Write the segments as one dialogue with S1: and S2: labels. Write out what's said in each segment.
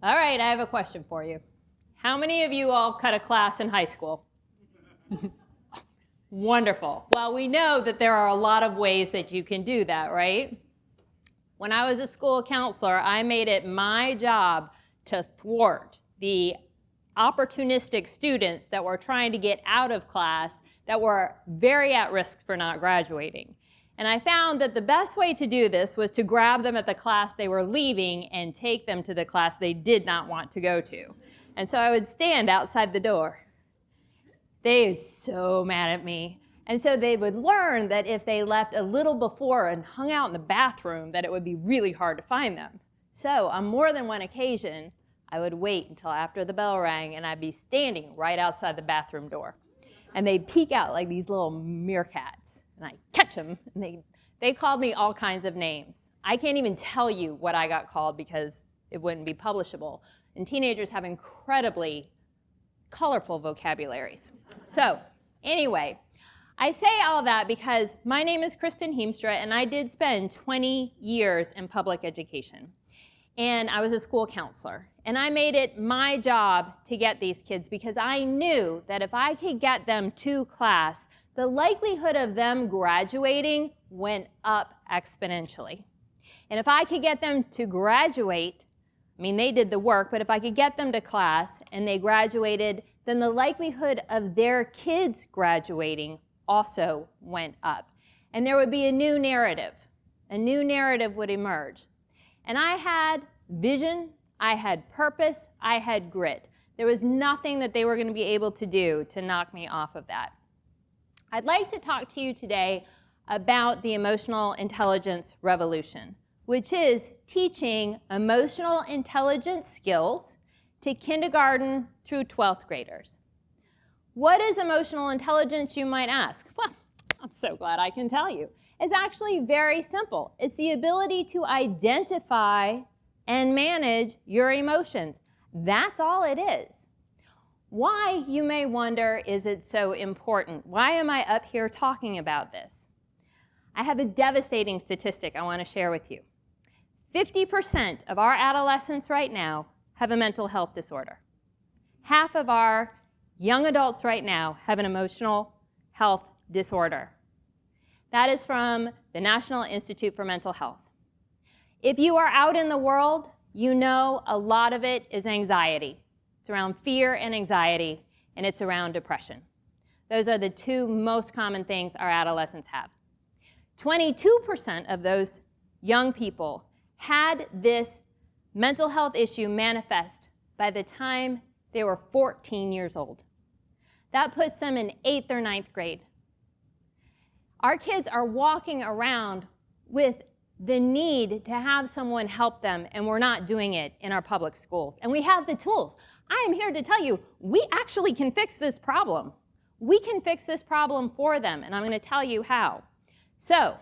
S1: All right, I have a question for you. How many of you all cut a class in high school? Wonderful. Well, we know that there are a lot of ways that you can do that, right? When I was a school counselor, I made it my job to thwart the opportunistic students that were trying to get out of class that were very at risk for not graduating. And I found that the best way to do this was to grab them at the class they were leaving and take them to the class they did not want to go to. And so I would stand outside the door. They were so mad at me. And so they would learn that if they left a little before and hung out in the bathroom, that it would be really hard to find them. So on more than one occasion, I would wait until after the bell rang, and I'd be standing right outside the bathroom door. And they'd peek out like these little meerkats. And I'd catch them, and they called me all kinds of names. I can't even tell you what I got called because it wouldn't be publishable. And teenagers have incredibly colorful vocabularies. So anyway, I say all that because my name is Kristin Hiemstra, and I did spend 20 years in public education. And I was a school counselor. And I made it my job to get these kids because I knew that if I could get them to class, the likelihood of them graduating went up exponentially. And if I could get them to graduate, I mean, they did the work, but if I could get them to class and they graduated, then the likelihood of their kids graduating also went up. And there would be a new narrative. A new narrative would emerge. And I had vision, I had purpose, I had grit. There was nothing that they were going to be able to do to knock me off of that. I'd like to talk to you today about the emotional intelligence revolution, which is teaching emotional intelligence skills to kindergarten through 12th graders. What is emotional intelligence, you might ask? Well, I'm so glad I can tell you. It's actually very simple. It's the ability to identify and manage your emotions. That's all it is. Why, you may wonder, is it so important? Why am I up here talking about this? I have a devastating statistic I want to share with you. 50% of our adolescents right now have a mental health disorder. Half of our young adults right now have an emotional health disorder. That is from the National Institute for Mental Health. If you are out in the world, you know a lot of it is anxiety. It's around fear and anxiety, and it's around depression. Those are the two most common things our adolescents have. 22% of those young people had this mental health issue manifest by the time they were 14 years old. That puts them in 8th or 9th grade. Our kids are walking around with the need to have someone help them, and we're not doing it in our public schools. And we have the tools. I am here to tell you, we actually can fix this problem. We can fix this problem for them, and I'm going to tell you how. So,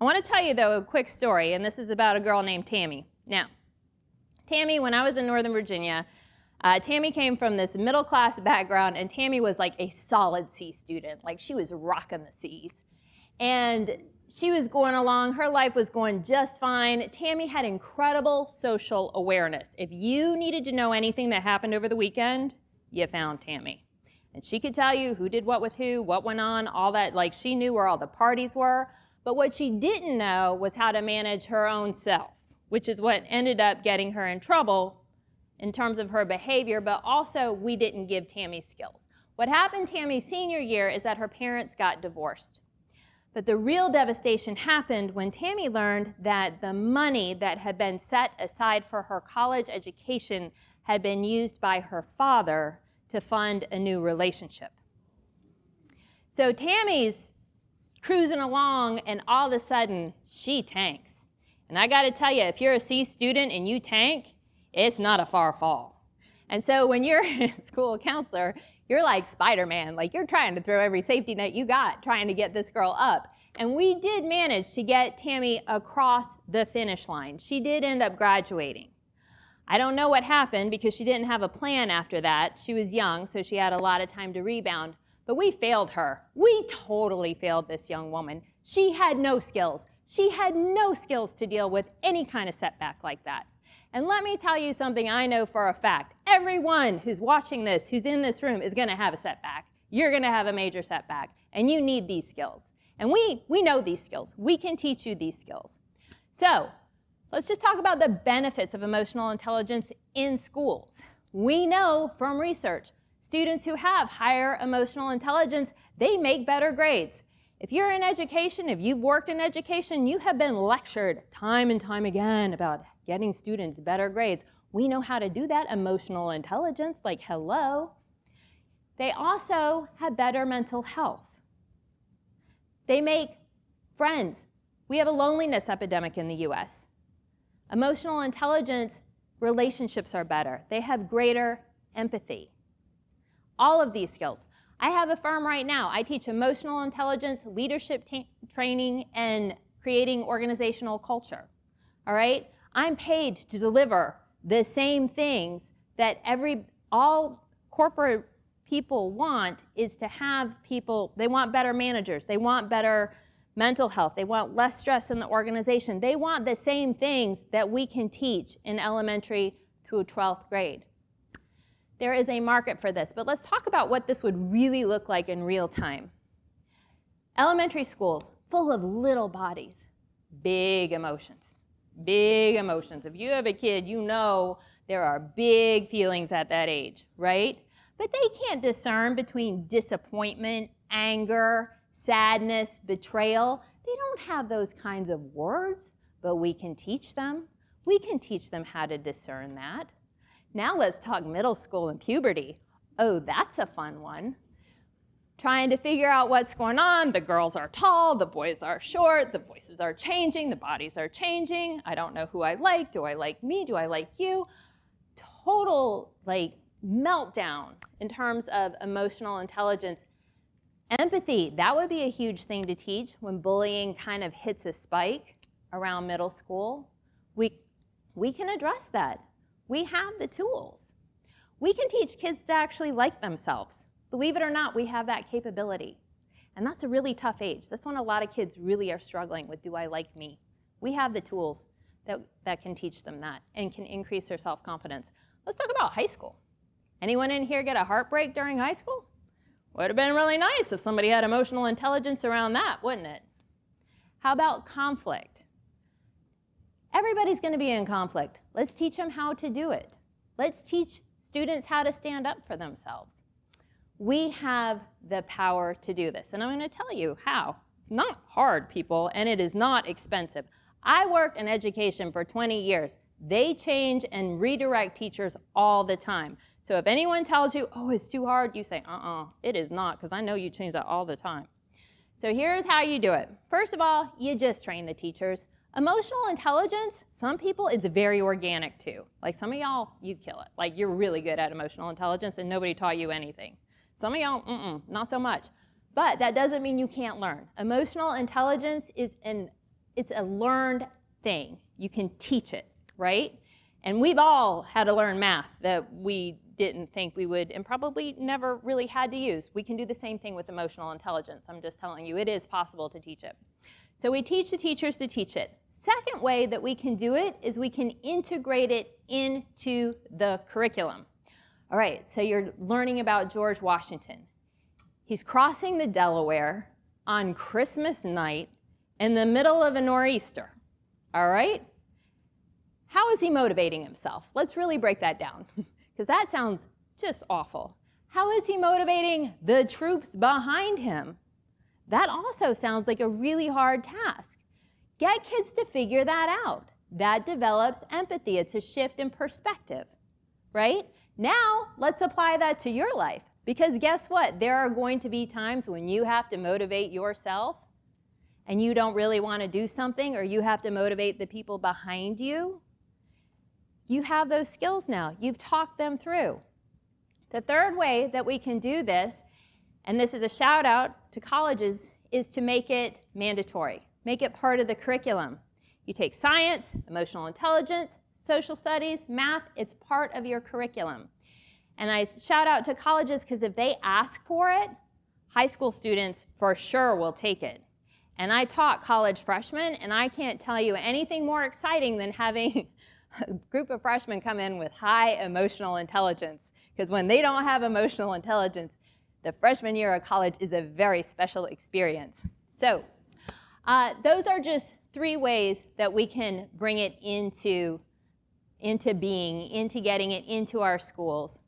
S1: I want to tell you, though, a quick story, and this is about a girl named Tammy. Now, Tammy, when I was in Northern Virginia, Tammy came from this middle-class background, and Tammy was like a solid C student. Like, she was rocking the C's. And she was going along, her life was going just fine. Tammy had incredible social awareness. If you needed to know anything that happened over the weekend, you found Tammy. And she could tell you who did what with who, what went on, all that. Like, she knew where all the parties were. But what she didn't know was how to manage her own self, which is what ended up getting her in trouble in terms of her behavior, but also we didn't give Tammy skills. What happened Tammy's senior year is that her parents got divorced. But the real devastation happened when Tammy learned that the money that had been set aside for her college education had been used by her father to fund a new relationship. So Tammy's cruising along, and all of a sudden, she tanks. And I got to tell you, if you're a C student and you tank, it's not a far fall. And so when you're a school counselor, you're like Spider-Man. Like, you're trying to throw every safety net you got, trying to get this girl up. And we did manage to get Tammy across the finish line. She did end up graduating. I don't know what happened because she didn't have a plan after that. She was young, so she had a lot of time to rebound. But we failed her. We totally failed this young woman. She had no skills. She had no skills to deal with any kind of setback like that. And let me tell you something I know for a fact. Everyone who's watching this, who's in this room, is going to have a setback. You're going to have a major setback, and you need these skills. And we know these skills. We can teach you these skills. So let's just talk about the benefits of emotional intelligence in schools. We know from research, students who have higher emotional intelligence, they make better grades. If you're in education, if you've worked in education, you have been lectured time and time again about getting students better grades. We know how to do that. Emotional intelligence, like hello. They also have better mental health. They make friends. We have a loneliness epidemic in the US. Emotional intelligence, relationships are better. They have greater empathy. All of these skills. I have a firm right now. I teach emotional intelligence, leadership training, and creating organizational culture. All right? I'm paid to deliver the same things that all corporate people want, is to have people, they want better managers, they want better mental health, they want less stress in the organization. They want the same things that we can teach in elementary through 12th grade. There is a market for this, but let's talk about what this would really look like in real time. Elementary schools, full of little bodies, big emotions. Big emotions. If you have a kid, you know there are big feelings at that age, right? But they can't discern between disappointment, anger, sadness, betrayal. They don't have those kinds of words, but we can teach them. We can teach them how to discern that. Now let's talk middle school and puberty. Oh, that's a fun one. Trying to figure out what's going on. The girls are tall, the boys are short, the voices are changing, the bodies are changing. I don't know who I like. Do I like me? Do I like you? Total meltdown in terms of emotional intelligence. Empathy, that would be a huge thing to teach when bullying kind of hits a spike around middle school. We can address that. We have the tools. We can teach kids to actually like themselves. Believe it or not, we have that capability. And that's a really tough age. That's when a lot of kids really are struggling with, do I like me? We have the tools that can teach them that and can increase their self-confidence. Let's talk about high school. Anyone in here get a heartbreak during high school? Would have been really nice if somebody had emotional intelligence around that, wouldn't it? How about conflict? Everybody's going to be in conflict. Let's teach them how to do it. Let's teach students how to stand up for themselves. We have the power to do this, and I'm going to tell you how. It's not hard, people, and it is not expensive. I worked in education for 20 years. They change and redirect teachers all the time. So if anyone tells you, oh, it's too hard, you say, it is not, because I know you change that all the time. So here's how you do it. First of all, you just train the teachers. Emotional intelligence, some people, it's very organic too. Like some of y'all, you kill it. Like you're really good at emotional intelligence and nobody taught you anything. Some of y'all, not so much. But that doesn't mean you can't learn. Emotional intelligence it's a learned thing. You can teach it, right? And we've all had to learn math that we didn't think we would and probably never really had to use. We can do the same thing with emotional intelligence. I'm just telling you, it is possible to teach it. So we teach the teachers to teach it. Second way that we can do it is we can integrate it into the curriculum. All right, so you're learning about George Washington. He's crossing the Delaware on Christmas night in the middle of a nor'easter. All right? How is he motivating himself? Let's really break that down, because that sounds just awful. How is he motivating the troops behind him? That also sounds like a really hard task. Get kids to figure that out. That develops empathy. It's a shift in perspective, right? Now, let's apply that to your life, because guess what? There are going to be times when you have to motivate yourself and you don't really want to do something, or you have to motivate the people behind you. You have those skills now. You've talked them through. The third way that we can do this, and this is a shout out to colleges, is to make it mandatory. Make it part of the curriculum. You take science, emotional intelligence, social studies, math, it's part of your curriculum. And I shout out to colleges because if they ask for it, high school students for sure will take it. And I taught college freshmen, and I can't tell you anything more exciting than having a group of freshmen come in with high emotional intelligence, because when they don't have emotional intelligence, the freshman year of college is a very special experience. So those are just 3 ways that we can bring it into being, into getting it into our schools.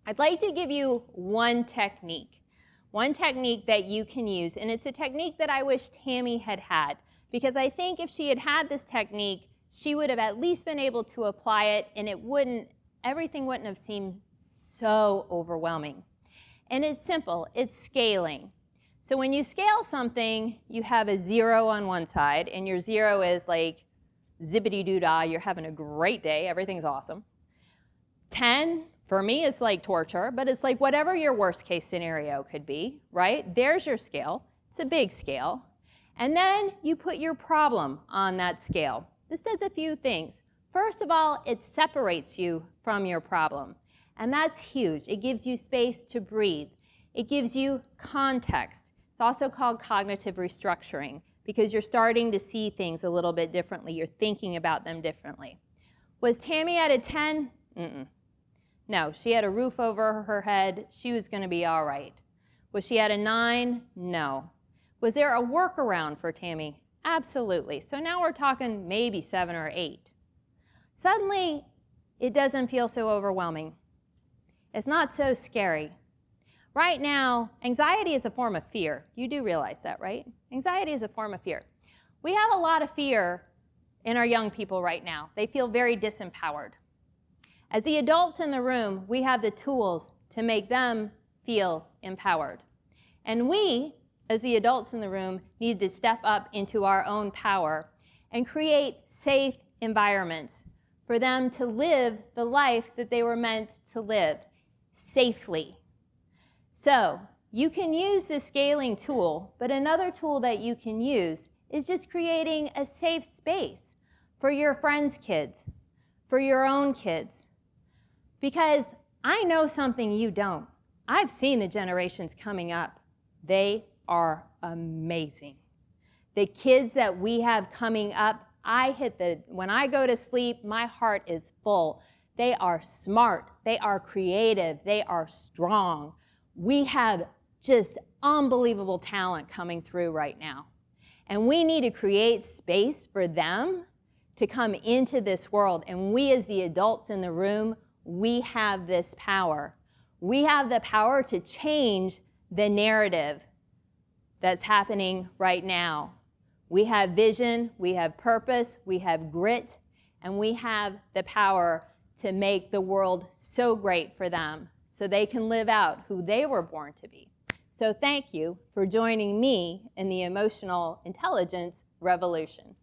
S1: I'd like to give you one technique that you can use, and it's a technique that I wish Tammy had had, because I think if she had had this technique, she would have at least been able to apply it, and everything wouldn't have seemed so overwhelming. And it's simple, it's scaling. So when you scale something, you have a 0 on one side, and your 0 is like zippity-doo-dah, you're having a great day, everything's awesome. 10, for me, it's like torture, but it's like whatever your worst case scenario could be, right? There's your scale. It's a big scale. And then you put your problem on that scale. This does a few things. First of all, it separates you from your problem. And that's huge. It gives you space to breathe. It gives you context. It's also called cognitive restructuring, because you're starting to see things a little bit differently. You're thinking about them differently. Was Tammy at a 10? No, she had a roof over her head. She was going to be all right. Was she at a 9? No. Was there a workaround for Tammy? Absolutely. So now we're talking maybe 7 or 8. Suddenly, it doesn't feel so overwhelming. It's not so scary. Right now, anxiety is a form of fear. You do realize that, right? Anxiety is a form of fear. We have a lot of fear in our young people right now. They feel very disempowered. As the adults in the room, we have the tools to make them feel empowered. And we, as the adults in the room, need to step up into our own power and create safe environments for them to live the life that they were meant to live safely. So you can use the scaling tool, but another tool that you can use is just creating a safe space for your friends' kids, for your own kids. Because I know something you don't. I've seen the generations coming up. They are amazing. The kids that we have coming up, when I go to sleep, my heart is full. They are smart, they are creative, they are strong. We have just unbelievable talent coming through right now. And we need to create space for them to come into this world. And we as the adults in the room, we have this power. We have the power to change the narrative that's happening right now. We have vision, we have purpose, we have grit, and we have the power to make the world so great for them so they can live out who they were born to be. So thank you for joining me in the emotional intelligence revolution.